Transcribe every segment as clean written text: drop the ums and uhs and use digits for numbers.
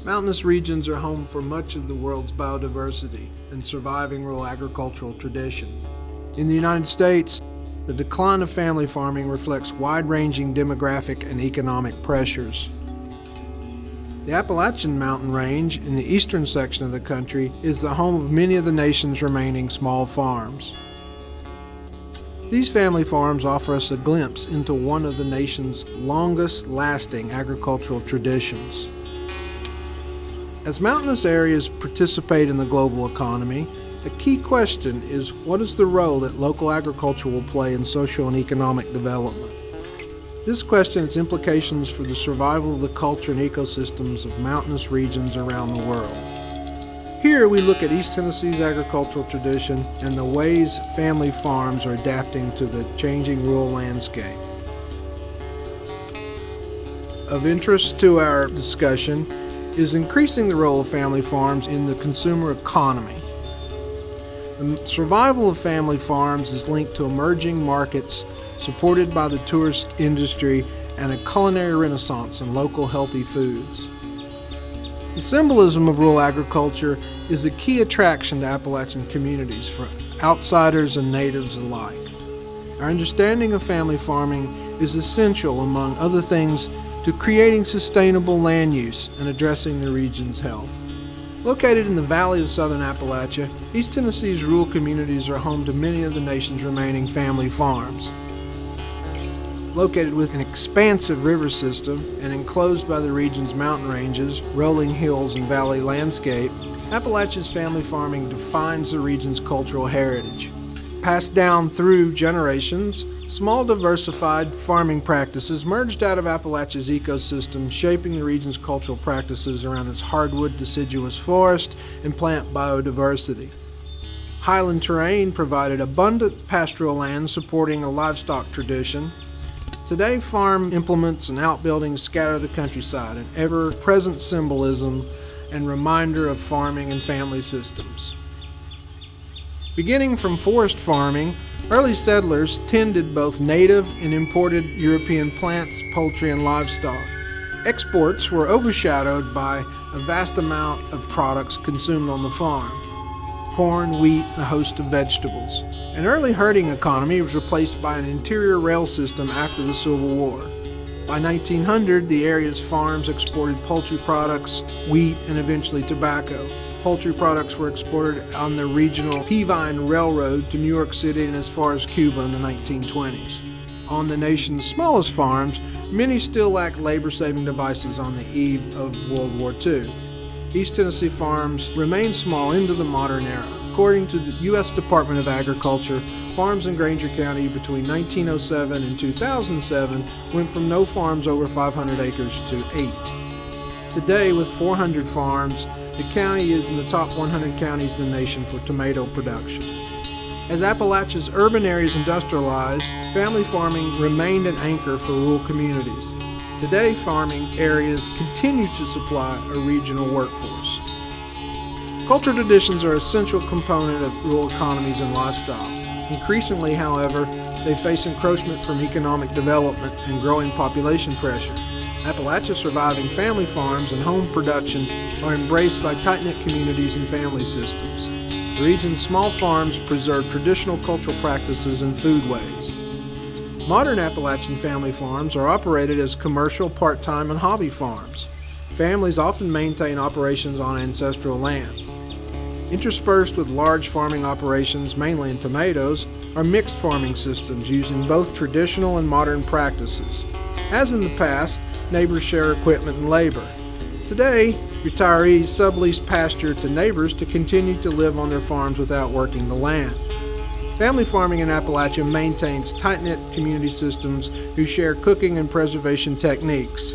Mountainous regions are home for much of the world's biodiversity and surviving rural agricultural tradition. In the United States, the decline of family farming reflects wide-ranging demographic and economic pressures. The Appalachian Mountain Range in the eastern section of the country is the home of many of the nation's remaining small farms. These family farms offer us a glimpse into one of the nation's longest-lasting agricultural traditions. As mountainous areas participate in the global economy, a key question is what is the role that local agriculture will play in social and economic development? This question has implications for the survival of the culture and ecosystems of mountainous regions around the world. Here we look at East Tennessee's agricultural tradition and the ways family farms are adapting to the changing rural landscape. Of interest to our discussion is increasing the role of family farms in the consumer economy. The survival of family farms is linked to emerging markets supported by the tourist industry and a culinary renaissance in local healthy foods. The symbolism of rural agriculture is a key attraction to Appalachian communities for outsiders and natives alike. Our understanding of family farming is essential, among other things, to creating sustainable land use and addressing the region's health. Located in the valley of southern Appalachia, East Tennessee's rural communities are home to many of the nation's remaining family farms. Located with an expansive river system and enclosed by the region's mountain ranges, rolling hills, and valley landscape, Appalachia's family farming defines the region's cultural heritage. Passed down through generations, small diversified farming practices merged out of Appalachia's ecosystem, shaping the region's cultural practices around its hardwood deciduous forest and plant biodiversity. Highland terrain provided abundant pastoral land supporting a livestock tradition. Today, farm implements and outbuildings scatter the countryside, an ever-present symbolism and reminder of farming and family systems. Beginning from forest farming, early settlers tended both native and imported European plants, poultry, and livestock. Exports were overshadowed by a vast amount of products consumed on the farm: corn, wheat, and a host of vegetables. An early herding economy was replaced by an interior rail system after the Civil War. By 1900, the area's farms exported poultry products, wheat, and eventually tobacco. Poultry products were exported on the regional Peavine Railroad to New York City and as far as Cuba in the 1920s. On the nation's smallest farms, many still lack labor-saving devices on the eve of World War II. East Tennessee farms remain small into the modern era. According to the U.S. Department of Agriculture, farms in Granger County between 1907 and 2007 went from no farms over 500 acres to 8. Today, with 400 farms, the county is in the top 100 counties in the nation for tomato production. As Appalachia's urban areas industrialized, family farming remained an anchor for rural communities. Today, farming areas continue to supply a regional workforce. Cultural traditions are an essential component of rural economies and lifestyle. Increasingly, however, they face encroachment from economic development and growing population pressure. Appalachia's surviving family farms and home production are embraced by tight-knit communities and family systems. The region's small farms preserve traditional cultural practices and foodways. Modern Appalachian family farms are operated as commercial, part-time, and hobby farms. Families often maintain operations on ancestral lands. Interspersed with large farming operations, mainly in tomatoes, are mixed farming systems using both traditional and modern practices. As in the past, neighbors share equipment and labor. Today, retirees sublease pasture to neighbors to continue to live on their farms without working the land. Family farming in Appalachia maintains tight-knit community systems who share cooking and preservation techniques.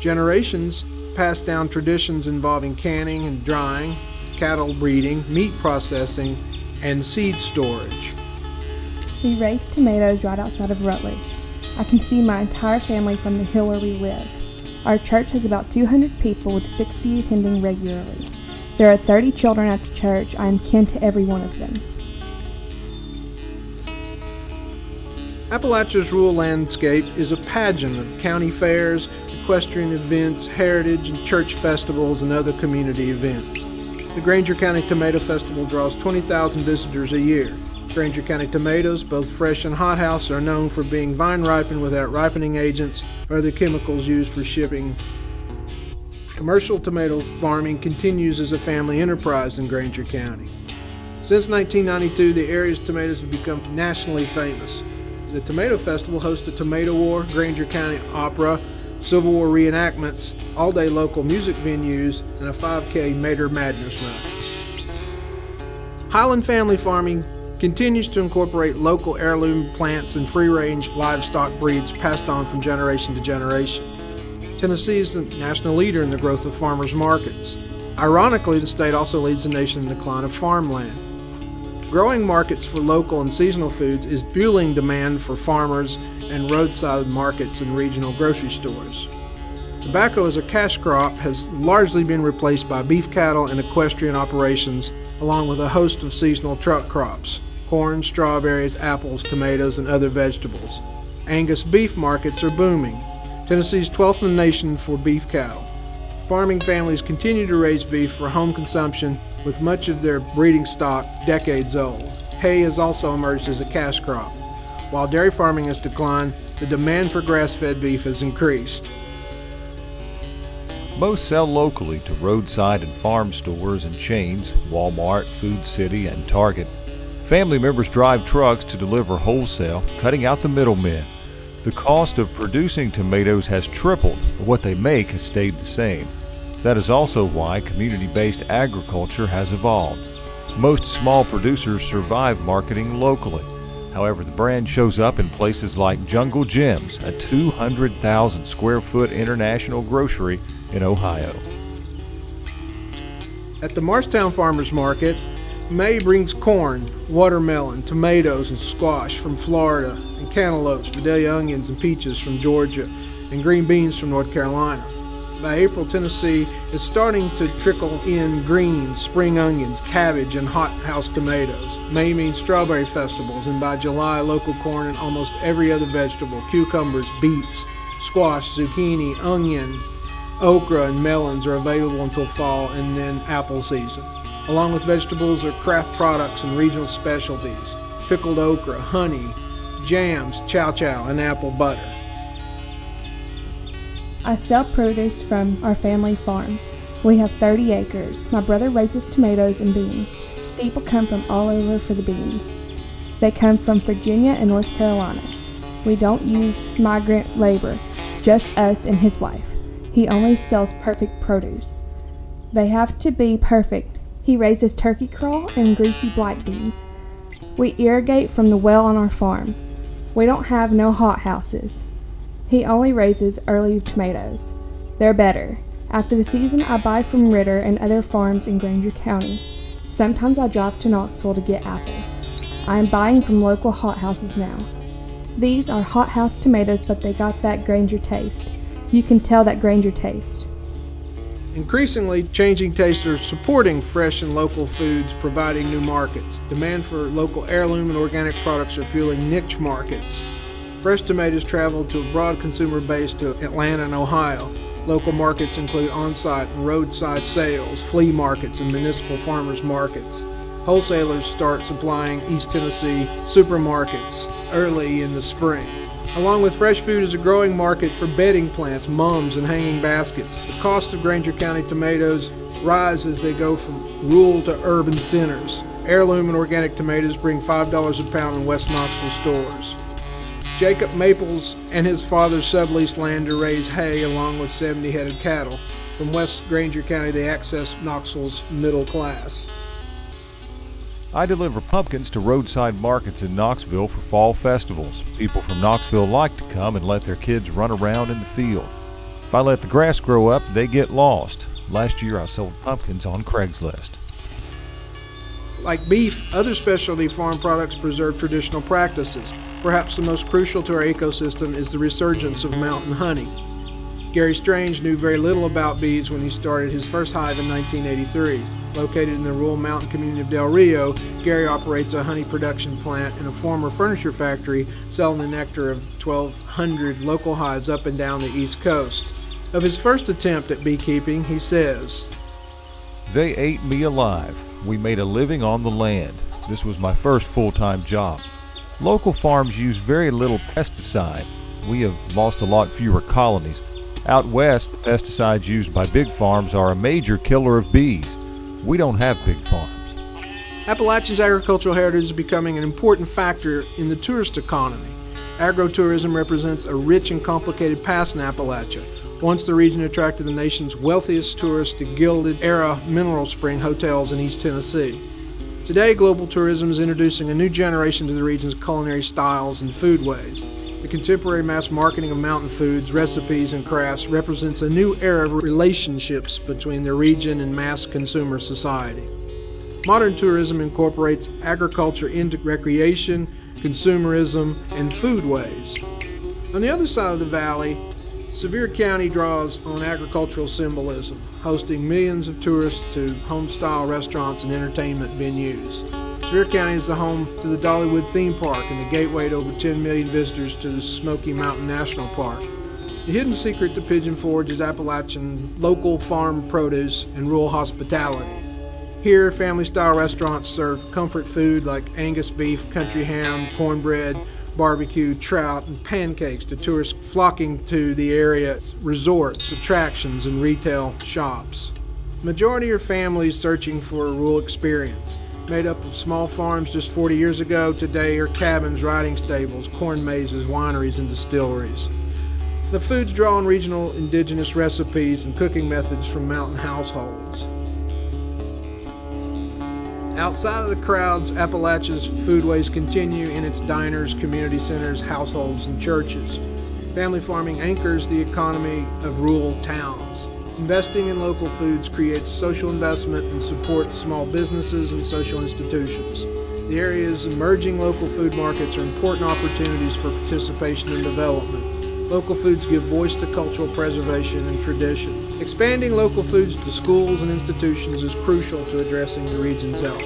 Generations pass down traditions involving canning and drying, cattle breeding, meat processing, and seed storage. We raise tomatoes right outside of Rutledge. I can see my entire family from the hill where we live. Our church has about 200 people with 60 attending regularly. There are 30 children at the church. I am kin to every one of them. Appalachia's rural landscape is a pageant of county fairs, equestrian events, heritage and church festivals, and other community events. The Granger County Tomato Festival draws 20,000 visitors a year. Granger County tomatoes, both fresh and hothouse, are known for being vine ripened without ripening agents or other chemicals used for shipping. Commercial tomato farming continues as a family enterprise in Granger County. Since 1992, the area's tomatoes have become nationally famous. The Tomato Festival hosts a Tomato War, Granger County Opera, Civil War reenactments, all-day local music venues, and a 5K Mater Madness run. Highland Family Farming continues to incorporate local heirloom plants and free-range livestock breeds passed on from generation to generation. Tennessee is the national leader in the growth of farmers markets. Ironically, the state also leads the nation in the decline of farmland. Growing markets for local and seasonal foods is fueling demand for farmers and roadside markets and regional grocery stores. Tobacco as a cash crop has largely been replaced by beef cattle and equestrian operations, along with a host of seasonal truck crops: corn, strawberries, apples, tomatoes, and other vegetables. Angus beef markets are booming. Tennessee is 12th in the nation for beef cattle. Farming families continue to raise beef for home consumption, with much of their breeding stock decades old. Hay has also emerged as a cash crop. While dairy farming has declined, the demand for grass-fed beef has increased. Most sell locally to roadside and farm stores and chains, Walmart, Food City, and Target. Family members drive trucks to deliver wholesale, cutting out the middlemen. The cost of producing tomatoes has tripled, but what they make has stayed the same. That is also why community-based agriculture has evolved. Most small producers survive marketing locally. However, the brand shows up in places like Jungle Gems, a 200,000 square foot international grocery in Ohio. At the Marshtown Farmers Market, May brings corn, watermelon, tomatoes, and squash from Florida, and cantaloupes, Vidalia onions, and peaches from Georgia, and green beans from North Carolina. By April, Tennessee is starting to trickle in greens, spring onions, cabbage, and hothouse tomatoes. May means strawberry festivals, and by July, local corn and almost every other vegetable: cucumbers, beets, squash, zucchini, onion, okra, and melons are available until fall, and then apple season. Along with vegetables are craft products and regional specialties: pickled okra, honey, jams, chow chow, and apple butter. I sell produce from our family farm. We have 30 acres. My brother raises tomatoes and beans. People come from all over for the beans. They come from Virginia and North Carolina. We don't use migrant labor, just us and his wife. He only sells perfect produce. They have to be perfect. He raises turkey crawl and greasy black beans. We irrigate from the well on our farm. We don't have no hothouses. He only raises early tomatoes. They're better. After the season, I buy from Ritter and other farms in Granger County. Sometimes I drive to Knoxville to get apples. I am buying from local hothouses now. These are hothouse tomatoes, but they got that Granger taste. You can tell that Granger taste. Increasingly, changing tastes are supporting fresh and local foods, providing new markets. Demand for local heirloom and organic products are fueling niche markets. Fresh tomatoes travel to a broad consumer base to Atlanta and Ohio. Local markets include on-site and roadside sales, flea markets, and municipal farmers markets. Wholesalers start supplying East Tennessee supermarkets early in the spring. Along with fresh food is a growing market for bedding plants, mums, and hanging baskets. The cost of Granger County tomatoes rise as they go from rural to urban centers. Heirloom and organic tomatoes bring $5 a pound in West Knoxville stores. Jacob Maples and his father subleased land to raise hay along with 70 head of cattle. From West Granger County, they access Knoxville's middle class. I deliver pumpkins to roadside markets in Knoxville for fall festivals. People from Knoxville like to come and let their kids run around in the field. If I let the grass grow up, they get lost. Last year I sold pumpkins on Craigslist. Like beef, other specialty farm products preserve traditional practices. Perhaps the most crucial to our ecosystem is the resurgence of mountain honey. Gary Strange knew very little about bees when he started his first hive in 1983. Located in the rural mountain community of Del Rio, Gary operates a honey production plant and a former furniture factory selling the nectar of 1,200 local hives up and down the East Coast. Of his first attempt at beekeeping, he says, "They ate me alive. We made a living on the land. This was my first full-time job. Local farms use very little pesticide. We have lost a lot fewer colonies. Out west, the pesticides used by big farms are a major killer of bees. We don't have big farms." Appalachia's agricultural heritage is becoming an important factor in the tourist economy. Agro-tourism represents a rich and complicated past in Appalachia. Once the region attracted the nation's wealthiest tourists to Gilded-era mineral spring hotels in East Tennessee. Today, global tourism is introducing a new generation to the region's culinary styles and foodways. The contemporary mass marketing of mountain foods, recipes, and crafts represents a new era of relationships between the region and mass consumer society. Modern tourism incorporates agriculture into recreation, consumerism, and foodways. On the other side of the valley, Sevier County draws on agricultural symbolism, hosting millions of tourists to home-style restaurants and entertainment venues. Sevier County is the home to the Dollywood theme park and the gateway to over 10 million visitors to the Smoky Mountain National Park. The hidden secret to Pigeon Forge is Appalachian local farm produce and rural hospitality. Here, family-style restaurants serve comfort food like Angus beef, country ham, cornbread, barbecue, trout, and pancakes to tourists flocking to the area's resorts, attractions, and retail shops. Majority are families searching for a rural experience. Made up of small farms just 40 years ago, today are cabins, riding stables, corn mazes, wineries, and distilleries. The foods draw on regional indigenous recipes and cooking methods from mountain households. Outside of the crowds, Appalachia's foodways continue in its diners, community centers, households, and churches. Family farming anchors the economy of rural towns. Investing in local foods creates social investment and supports small businesses and social institutions. The area's emerging local food markets are important opportunities for participation and development. Local foods give voice to cultural preservation and tradition. Expanding local foods to schools and institutions is crucial to addressing the region's health.